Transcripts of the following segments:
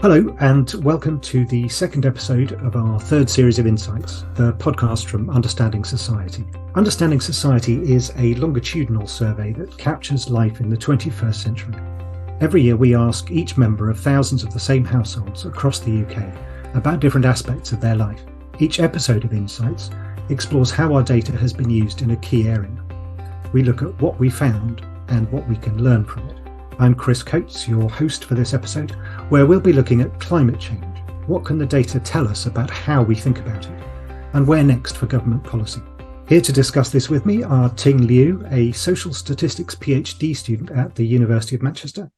Hello, and welcome to the second episode of our third series of Insights, the podcast from Understanding Society. Understanding Society is a longitudinal survey that captures life in the 21st century. Every year we ask each member of thousands of the same households across the UK about different aspects of their life. Each episode of Insights explores how our data has been used in a key area. We look at what we found and what we can learn from it. I'm Chris Coates, your host for this episode, where we'll be looking at climate change. What can the data tell us about how we think about it? And where next for government policy? Here to discuss this with me are Ting Liu, a social statistics PhD student at the University of Manchester,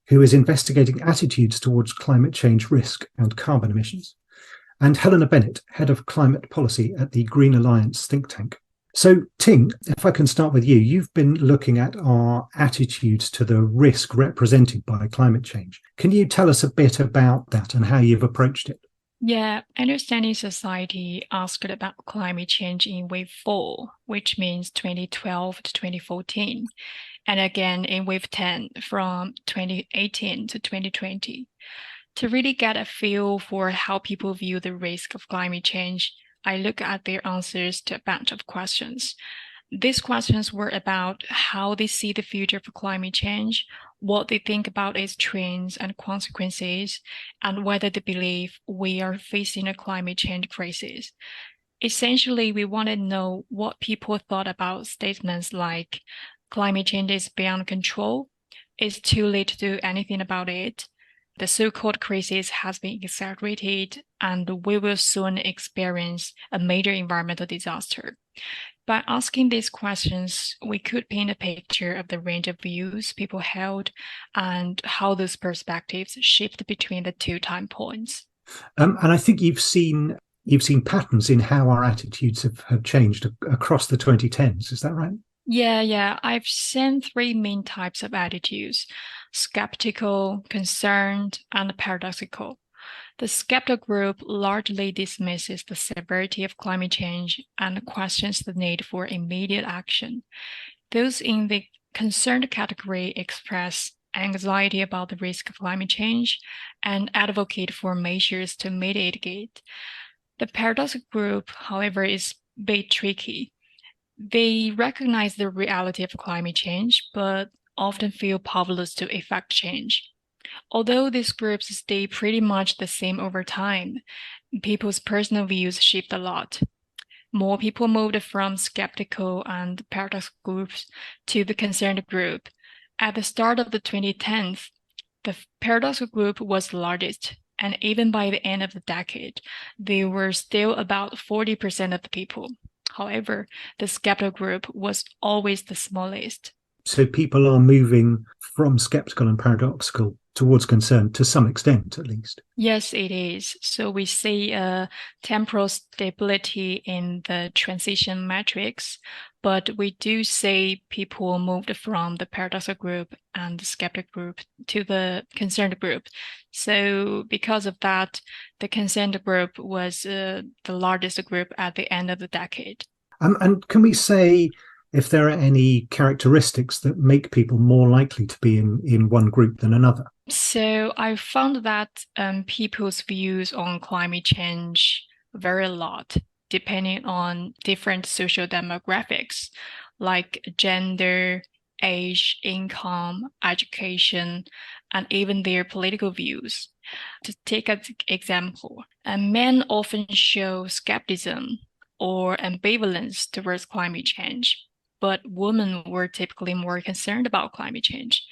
who is investigating attitudes towards climate change risk and carbon emissions, and Helena Bennett, head of climate policy at the Green Alliance think tank. So, Ting, if I can start with you, you've been looking at our attitudes to the risk represented by climate change. Can you tell us a bit about that and how you've approached it? Yeah, Understanding Society asked about climate change in wave 4, which means 2012 to 2014, and again in wave 10 from 2018 to 2020. To really get a feel for how people view the risk of climate change, I look at their answers to a bunch of questions. These questions were about how they see the future for climate change, what they think about its trends and consequences, and whether they believe we are facing a climate change crisis. Essentially, we want to know what people thought about statements like climate change is beyond control, it's too late to do anything about it, the so-called crisis has been exaggerated, and we will soon experience a major environmental disaster. By asking these questions, we could paint a picture of the range of views people held and how those perspectives shift between the two time points. And I think you've seen patterns in how our attitudes have changed across the 2010s. Is that right? Yeah. I've seen three main types of attitudes: skeptical, concerned, and paradoxical. The skeptical group largely dismisses the severity of climate change and questions the need for immediate action. Those in the concerned category express anxiety about the risk of climate change and advocate for measures to mitigate it. The paradoxical group, however, is a bit tricky. They recognize the reality of climate change, but often feel powerless to effect change. Although these groups stay pretty much the same over time, people's personal views shift a lot. More people moved from skeptical and paradox groups to the concerned group. At the start of the 2010s, the paradoxical group was the largest, and even by the end of the decade, they were still about 40% of the people. However, the skeptical group was always the smallest. So people are moving from skeptical and paradoxical towards concern to some extent, at least. Yes, it is. So we see a temporal stability in the transition metrics, but we do see people moved from the paradoxical group and the skeptic group to the concerned group. So because of that, the concerned group was the largest group at the end of the decade. And can we say if there are any characteristics that make people more likely to be in one group than another? So I found that people's views on climate change vary a lot depending on different social demographics like gender, age, income, education, and even their political views. To take an example, men often show skepticism or ambivalence towards climate change, but women were typically more concerned about climate change.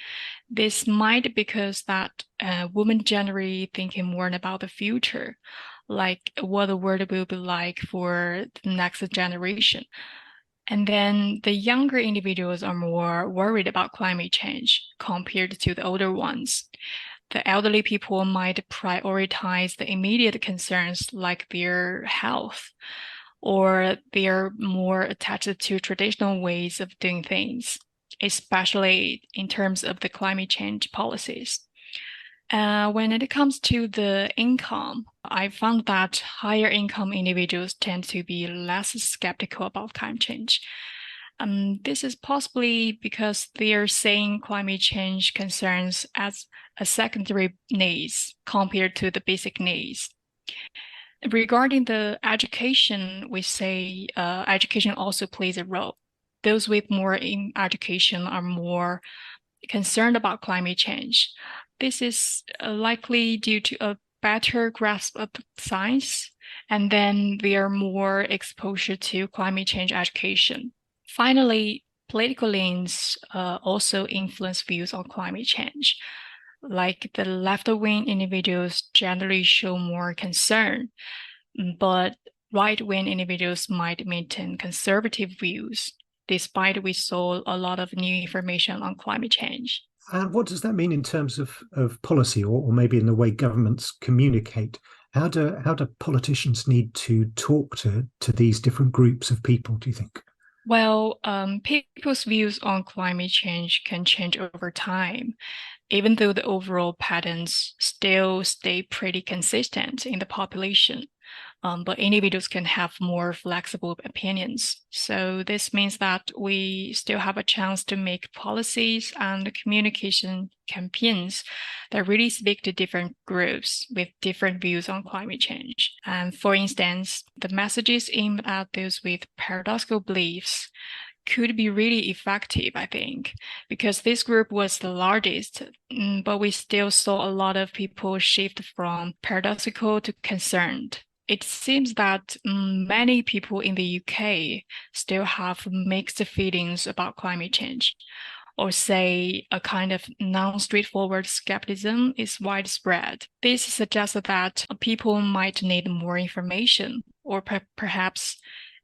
This might be because that women generally thinking more about the future, like what the world will be like for the next generation. And then the younger individuals are more worried about climate change compared to the older ones. The elderly people might prioritize the immediate concerns like their health, or they are more attached to traditional ways of doing things, especially in terms of the climate change policies. When it comes to the income, I found that higher income individuals tend to be less skeptical about climate change. This is possibly because they are seeing climate change concerns as a secondary needs compared to the basic needs. Regarding the education, we say education also plays a role. Those with more in education are more concerned about climate change. This is likely due to a better grasp of science, and then they are more exposure to climate change education. Finally, political leans also influence views on climate change. Like the left-wing individuals generally show more concern, but right-wing individuals might maintain conservative views, despite we saw a lot of new information on climate change. And what does that mean in terms of policy, or maybe in the way governments communicate? How do politicians need to talk to these different groups of people, do you think? Well, people's views on climate change can change over time, even though the overall patterns still stay pretty consistent in the population. But individuals can have more flexible opinions. So this means that we still have a chance to make policies and communication campaigns that really speak to different groups with different views on climate change. And for instance, the messages aimed at those with paradoxical beliefs could be really effective, I think, because this group was the largest, but we still saw a lot of people shift from paradoxical to concerned. It seems that many people in the UK still have mixed feelings about climate change, or say a kind of non-straightforward skepticism is widespread. This suggests that people might need more information, or perhaps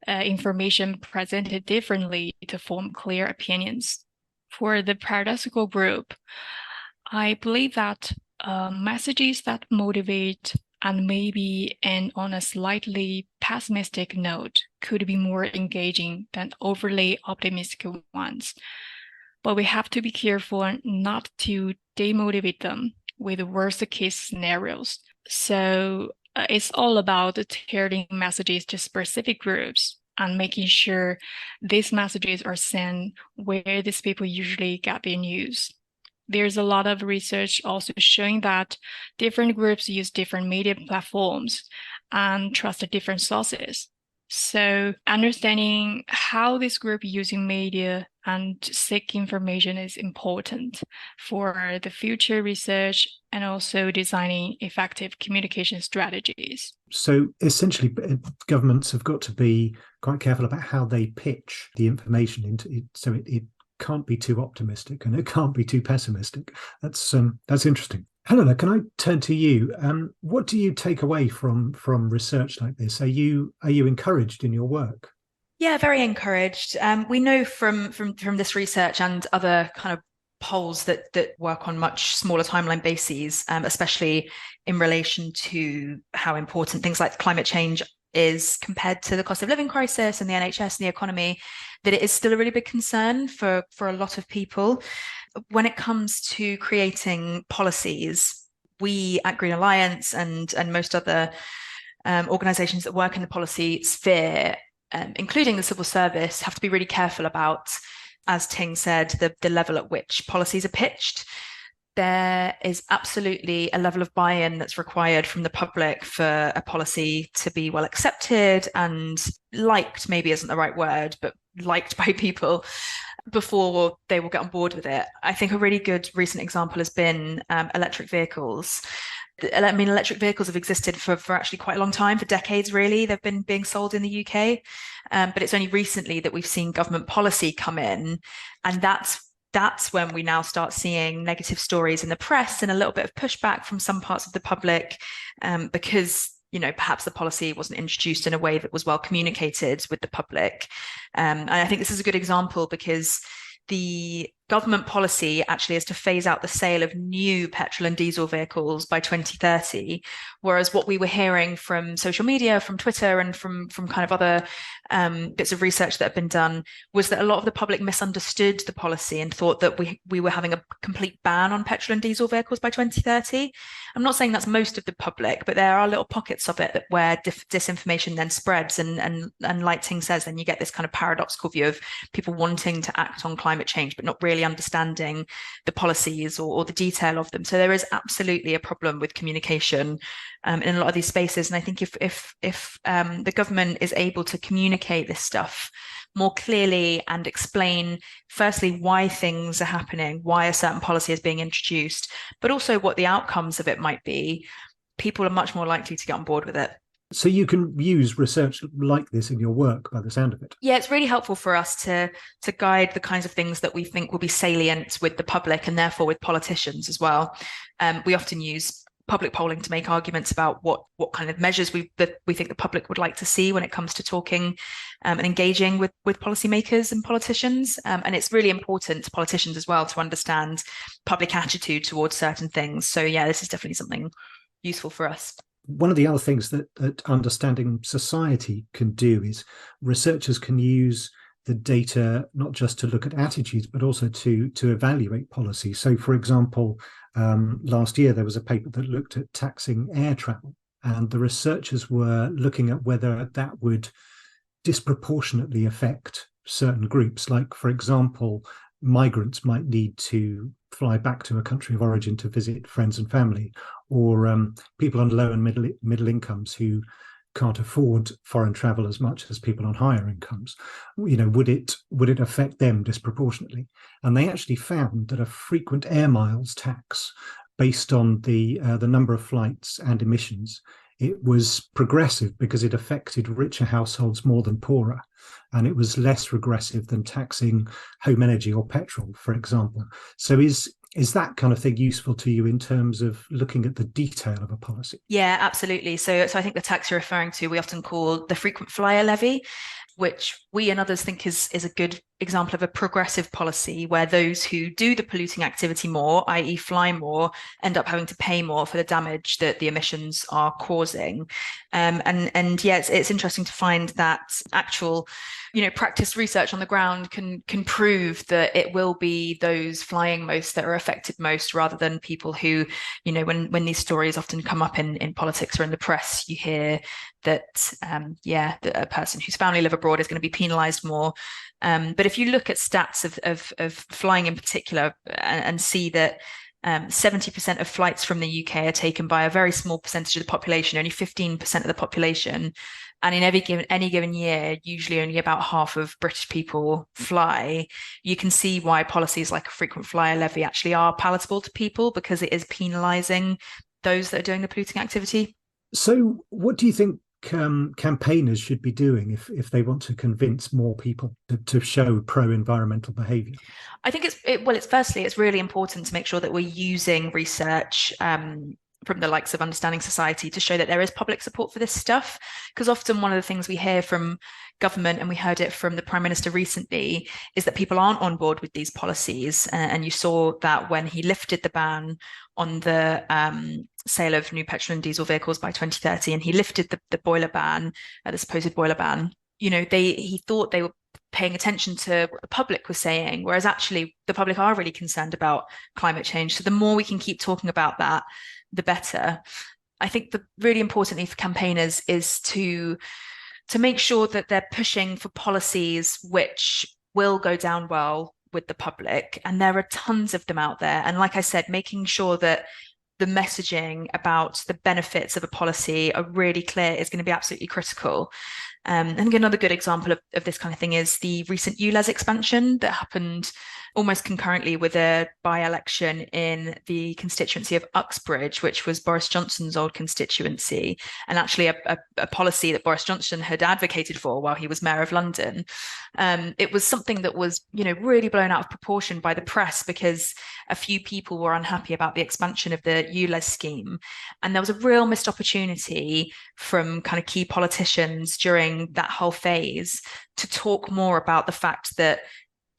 information presented differently to form clear opinions. For the paradoxical group, I believe that messages that motivate and maybe end on a slightly pessimistic note could be more engaging than overly optimistic ones. But we have to be careful not to demotivate them with worst case scenarios. So it's all about tailoring messages to specific groups and making sure these messages are sent where these people usually get their news. There's a lot of research also showing that different groups use different media platforms and trust different sources. So understanding how this group using media and seek information is important for the future research and also designing effective communication strategies. So essentially, governments have got to be quite careful about how they pitch the information into it, so it can't be too optimistic and it can't be too pessimistic. That's interesting. Helena, can I turn to you? What do you take away from research like this? Are you encouraged in your work? Yeah, very encouraged. We know from this research and other kind of polls that work on much smaller timeline bases, especially in relation to how important things like climate change is compared to the cost of living crisis and the NHS and the economy, that it is still a really big concern for a lot of people. When it comes to creating policies, we at Green Alliance and most other organisations that work in the policy sphere, including the civil service, have to be really careful about, as Ting said, the level at which policies are pitched. There is absolutely a level of buy-in that's required from the public for a policy to be well accepted and liked, maybe isn't the right word, but liked by people before they will get on board with it. I think a really good recent example has been electric vehicles. I mean, electric vehicles have existed for actually quite a long time, for decades, really. They've been being sold in the UK, but it's only recently that we've seen government policy come in, and that's when we now start seeing negative stories in the press and a little bit of pushback from some parts of the public, because perhaps the policy wasn't introduced in a way that was well communicated with the public. And I think this is a good example because the government policy actually is to phase out the sale of new petrol and diesel vehicles by 2030, whereas what we were hearing from social media, from Twitter, and from kind of other bits of research that have been done was that a lot of the public misunderstood the policy and thought that we were having a complete ban on petrol and diesel vehicles by 2030. I'm not saying that's most of the public, but there are little pockets of it where disinformation then spreads, and like Ting says, then you get this kind of paradoxical view of people wanting to act on climate change but not really understanding the policies or the detail of them. So there is absolutely a problem with communication in a lot of these spaces. And I think if the government is able to communicate this stuff more clearly and explain, firstly, why things are happening, why a certain policy is being introduced, but also what the outcomes of it might be, people are much more likely to get on board with it. So you can use research like this in your work by the sound of it. Yeah, it's really helpful for us to guide the kinds of things that we think will be salient with the public and therefore with politicians as well. We often use public polling to make arguments about what kind of measures we think the public would like to see when it comes to talking and engaging with policymakers and politicians. And it's really important to politicians as well to understand public attitude towards certain things. So yeah, this is definitely something useful for us. One of the other things that understanding society can do is researchers can use the data not just to look at attitudes, but also to evaluate policy. So, for example, last year there was a paper that looked at taxing air travel, and the researchers were looking at whether that would disproportionately affect certain groups. Like, for example, migrants might need to fly back to a country of origin to visit friends and family, or people on low and middle incomes who can't afford foreign travel as much as people on higher incomes. Would it affect them disproportionately? And they actually found that a frequent air miles tax based on the number of flights and emissions, it was progressive because it affected richer households more than poorer. And it was less regressive than taxing home energy or petrol, for example. So is that kind of thing useful to you in terms of looking at the detail of a policy? Yeah, absolutely. So I think the tax you're referring to, we often call the frequent flyer levy, which we and others think is a good example of a progressive policy where those who do the polluting activity more, i.e. fly more, end up having to pay more for the damage that the emissions are causing. And yeah, it's interesting to find that actual, practice research on the ground can prove that it will be those flying most that are affected most, rather than people who, when these stories often come up in politics or in the press, you hear that that a person whose family live abroad is going to be penalized more. But if you look at stats of flying in particular and see that 70% of flights from the UK are taken by a very small percentage of the population, only 15% of the population, and in any given year, usually only about half of British people fly, you can see why policies like a frequent flyer levy actually are palatable to people, because it is penalising those that are doing the polluting activity. So what do you think campaigners should be doing if they want to convince more people to show pro-environmental behaviour? I think it's really important to make sure that we're using research from the likes of Understanding Society to show that there is public support for this stuff, because often one of the things we hear from government, and we heard it from the Prime Minister recently, is that people aren't on board with these policies. And you saw that when he lifted the ban on the sale of new petrol and diesel vehicles by 2030, and he lifted the boiler ban, the supposed boiler ban, he thought they were paying attention to what the public was saying, whereas actually the public are really concerned about climate change. So the more we can keep talking about that, the better. I think the really importantly for campaigners is to make sure that they're pushing for policies which will go down well with the public. And there are tons of them out there. And like I said, making sure that the messaging about the benefits of a policy are really clear is going to be absolutely critical. And another good example of this kind of thing is the recent ULEZ expansion that happened almost concurrently with a by-election in the constituency of Uxbridge, which was Boris Johnson's old constituency, and actually a policy that Boris Johnson had advocated for while he was mayor of London. It was something that was, really blown out of proportion by the press because a few people were unhappy about the expansion of the ULEZ scheme. And there was a real missed opportunity from kind of key politicians during that whole phase to talk more about the fact that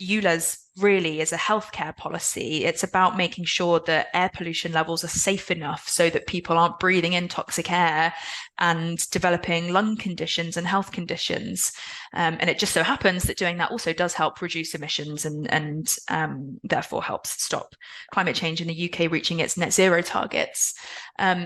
ULEZ really is a healthcare policy. It's about making sure that air pollution levels are safe enough so that people aren't breathing in toxic air and developing lung conditions and health conditions. And it just so happens that doing that also does help reduce emissions and therefore helps stop climate change in the UK reaching its net zero targets.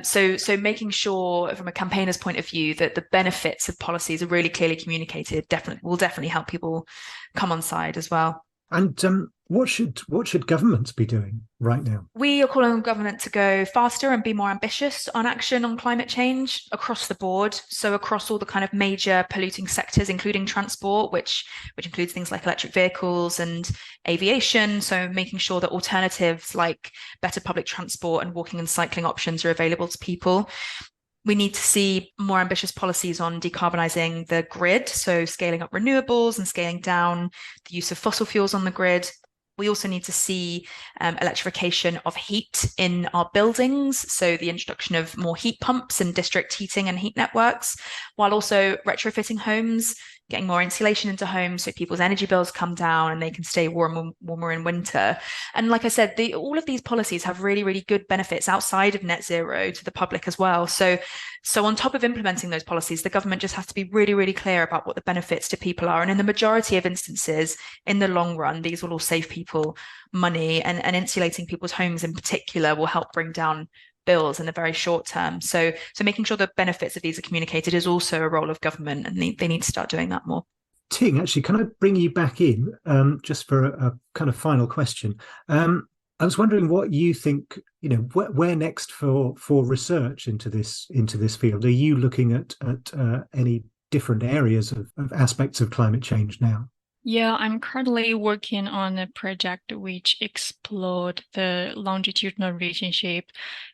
So making sure from a campaigner's point of view that the benefits of policies are really clearly communicated will definitely help people come on side as well. And what should governments be doing right now? We are calling on government to go faster and be more ambitious on action on climate change across the board. So across all the kind of major polluting sectors, including transport, which includes things like electric vehicles and aviation. So making sure that alternatives like better public transport and walking and cycling options are available to people. We need to see more ambitious policies on decarbonising the grid, so scaling up renewables and scaling down the use of fossil fuels on the grid. We also need to see electrification of heat in our buildings, so the introduction of more heat pumps and district heating and heat networks, while also retrofitting homes, getting more insulation into homes so people's energy bills come down and they can stay warmer in winter. And like I said, all of these policies have really, really good benefits outside of net zero to the public as well. So on top of implementing those policies, the government just has to be really, really clear about what the benefits to people are. And in the majority of instances, in the long run, these will all save people money, and insulating people's homes in particular will help bring down bills in the very short term. So making sure the benefits of these are communicated is also a role of government, and they need to start doing that more. Ting, actually, can I bring you back in just for a kind of final question? I was wondering what you think, where next for research into this field? Are you looking at any different areas of aspects of climate change now? Yeah, I'm currently working on a project which explored the longitudinal relationship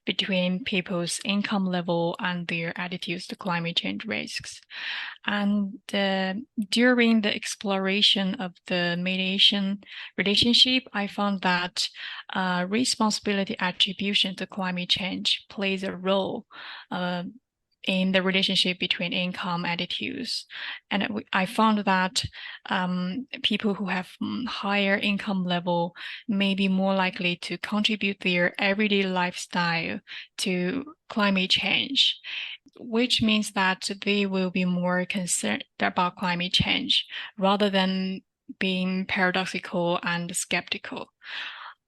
between people's income level and their attitudes to climate change risks. And during the exploration of the mediation relationship, I found that responsibility attribution to climate change plays a role in the relationship between income attitudes. And I found that people who have higher income level may be more likely to contribute their everyday lifestyle to climate change, which means that they will be more concerned about climate change rather than being paradoxical and skeptical.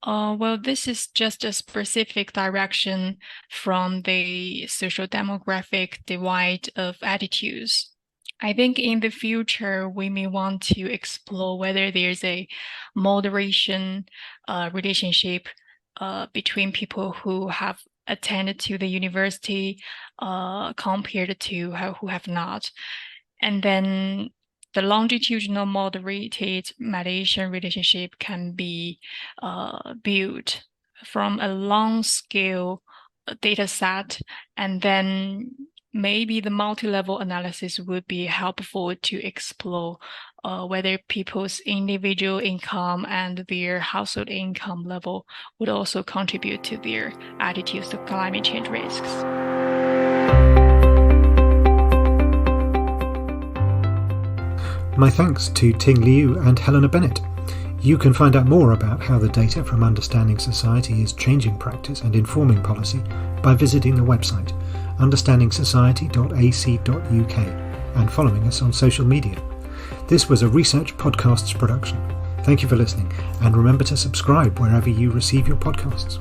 Well, this is just a specific direction from the social demographic divide of attitudes. I think in the future, we may want to explore whether there's a moderation relationship between people who have attended to the university compared to who have not. And then the longitudinal moderated mediation relationship can be built from a long scale data set, and then maybe the multi-level analysis would be helpful to explore whether people's individual income and their household income level would also contribute to their attitudes to climate change risks. My thanks to Ting Liu and Helena Bennett. You can find out more about how the data from Understanding Society is changing practice and informing policy by visiting the website understandingsociety.ac.uk and following us on social media. This was a Research Podcasts production. Thank you for listening, and remember to subscribe wherever you receive your podcasts.